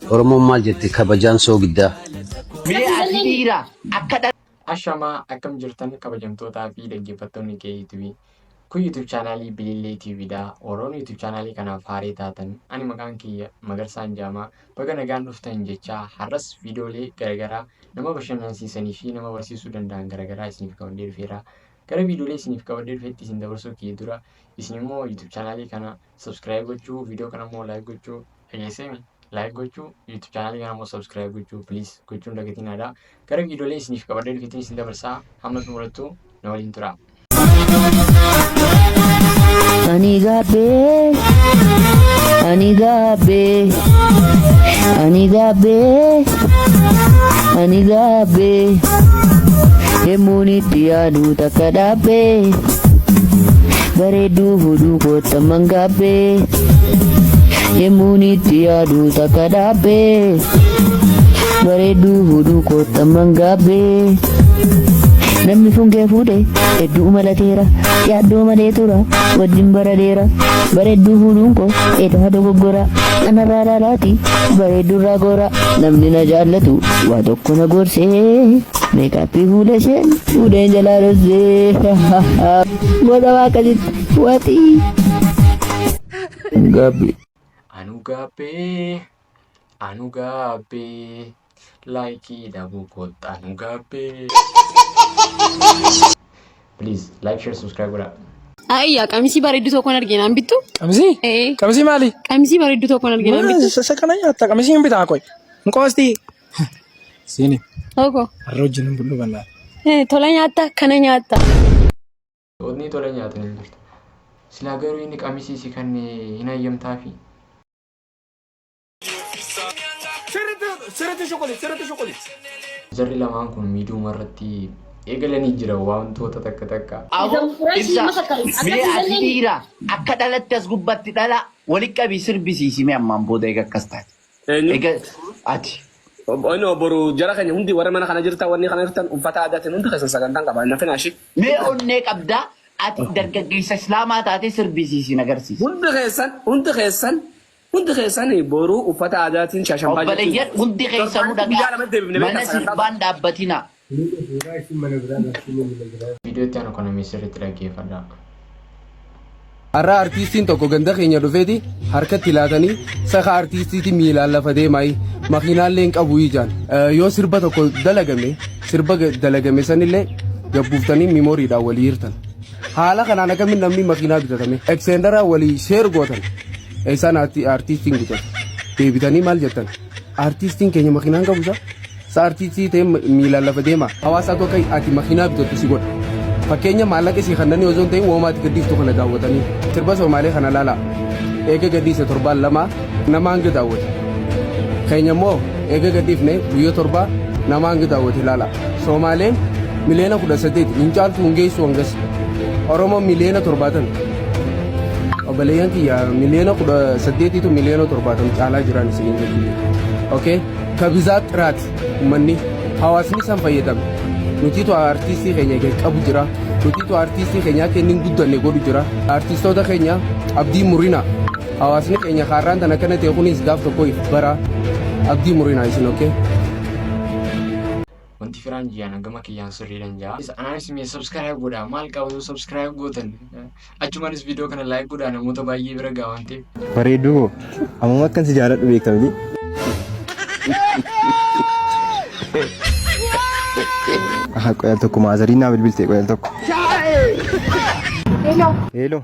Oromoon maal jetti kabajaan soogiddaa. Ashama akkam jirtan kabajamtootaa fi dhaggeeffattoonni YouTube. Kun YouTube channelii Bilillee TVdha. Oroon YouTube channelii kanaaf haaraa taatan ani maqaan kiyya Magarsaan Jaamaa baga nagaan dhuftan jecha har'as viidiyoolee garaagaraa nama bashannansiisanii fi nama barsiisuu danda'an garaagaraa isiniif qabadhee dhufeera. Gara viidiyoolee isiniif qabadhee dhufetti isin dabarsuu kiyya dura isin immoo YouTube channelii kana subscribe gochuu, viidiyoo kana immoo like gochuu, like gochuu, YouTube channelii kana immoo subscribe gochuu please gochuun dagatinadha. Gara viidiyoolee isiniif qabadhee dhufetti isin dabarsaa hamma xumurattu na waliin tura. Anigabe, anigabe, anigabe, anigabe. Emuni tiadu takadabe, baredu hudu kota mangabe. Emuni tiadu takadabe, baredu hudu kota mangabe. Namni funge fude eddu malatera yaaddo maleetura wajjin baradeera bareeddu fuudhuunko edda dogoggora anarraadhaalaati bareeddu irraa gora namni na jaallatu waa tokko na gorsee meekaappii fuula isheen fuudheen jalaa dhossee goota waaqasitti waaxii gaabbi anu gaabbee laayikii dhabuu kootta anu gaabbee. Please like, share, subscribe godha. Ayya qamisii bareedduu tokkoon argina an bittu. Qamisii? Qamisii maali? Qamisii bareedduu tokkoon argina an bittu. Sakana nyaata qamisii hin bitaa koy. Nqoosti. Siini. Oko. Harra wajjin bullu bal'aa. Tola nyaata kana nyaata. Odni tola nyaata ni jirtu. Silaa garuu inni qamisii si kan hin hayyamtaafi. Sirriitti shokolee. Jarri lamaan kun miidhuma irratti eegalanii jira wantoota takka takka. Mee asiira akka dhalatti as gubbatti dhala walitti qabii sirbisiisimee ammaan booda eega akkas taate. Eega ati. Ono boru jara keenya hundi warra mana kana jirtan wanni kana jirtan uffata aadaatiin hundi keessan sagantaan qaba na finaashi. Mee onnee qabdaa ati dargaggeessa islaamaa taatee sirbisiisin agarsiisa. Hundi keessan boru uffata aadaatiin shaashambaa jirtu. Obboleeyyan hundi keessanuu dhagaa mana sirbaan dhaabbatina. Viidiyootti aanu kana sirriitti dhaggeeffadha. Har'a artiistiin tokko ganda keenya dhufeeti harkatti laatanii saka artiistiiti miilaan lafa deemaayi makiinaallee hin qabu ijaan yoo sirba tokko dalagame sanillee gabbuuftanii miimooriidhaan walii hirtan haala kanaan akkamiin namni makiinaa bitatame eksendaraa walii sheer gootan eessaan artiistiin guutan deebitanii maal jettan artiistiin keenya makiinaan qabusa sa artiistii ta'e miilaan lafa deema hawaasaa tokko ati makiinaa bitattu si godha. Fakkeenya maallaqa isii kanneen osoo hin ta'in woomaatti gaddiiftu kana daawwatanii sirba Somaalee kana laala eega gaddiise torbaan lama nama hanga daawwate keenya immoo eega gaddiifne guyyaa torba nama hanga daawwate laala Somaaleen miliyoona 18 hin caaltu hin geessu hangas Oromoo miliyoona 70 obboleeyyan kiyya miliyoona 18 tu miliyoona 70 caalaa jiran isin jechuudha okay kabizaat xiraat uummanni hawaasni san fayyadame. Nuti tu artiistii keenya qabu jira. Nuti tu artiistii keenya kennin guddanne godhu jira. Artiistoota keenya Abdii Murina. Hawaasni keenya har'aan tana kana ta'e kunis gaaf tokko bara Abdii Murina isin okay. Wanti firaan jiyaan gama kiyyaan sirriidhaan jaa. Anaanis mee subscribe godhaa maal qabu subscribe gootan. Achumanis viidiyoo kana like godhaa namoota baay'ee bira ga'a waan ta'eef. Bareedduu amma akkan si jaalladhu beektamni. Qoyal tokko maazariin naa bilbilte qoyal tokko. Hello.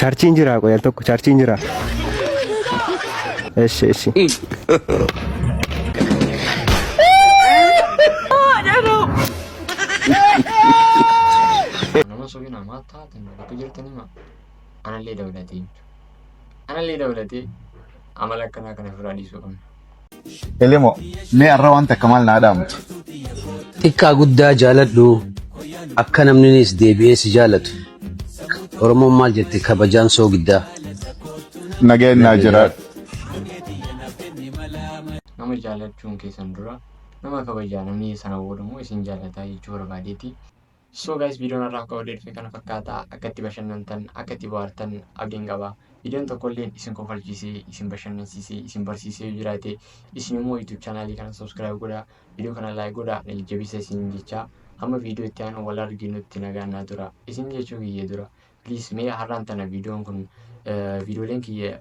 Charchiin jira qoyal tokko charchiin jira. Eshi. Nama soogin namaa taatan bakka jirtanii maa anallee dabalatee amala akkanaa kana firaa dhiisuu qabna. Elemo mee arra wanta akka maal naa dhaamtu. Xiqqaa guddaa jaaladhu akka namninis deebi'ee si jaalatu. Oromoon maal jetti kabajaan soogiddaa. Nageen naa jiraadhu. Nama jaalachuun keessan dura nama kabajaa namni sana waliin isin jaalataa jechuu barbaadeeti. So guys, videoon irraa akka odeeffannoo kana fakkaata akka itti bashannantan akka itti bohaartan abdiin qaba. Videoon tokkolleen isin kofalchiisee isin bashannansiisee isin barsiisee jiraate isin immoo YouTube chaanaalii kana subscribe godhaa, video kana like godhaa, na jajjabeessaa isin jecha hamma video itti aanu wal arginutti nagaan naa tura. Isin jechuu kiyyee dura please mee har'aan tana videoon kun videoleen kiyya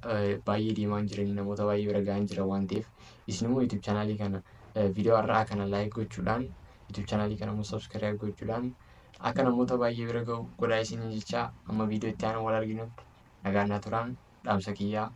baay'ee deemaa jiranii namoota baay'ee bira gahaan jira waan ta'eef isin immoo YouTube chaanaalii kana video har'aa kana like gochuudhaan YouTube chaanaalii kana immoo subscribe gochuudhaan akka namoota baay'ee bira gahu godhaa isin jecha amma video itti aanu wal arginutti nagaan naa turaa dhaamsa kiyyaa.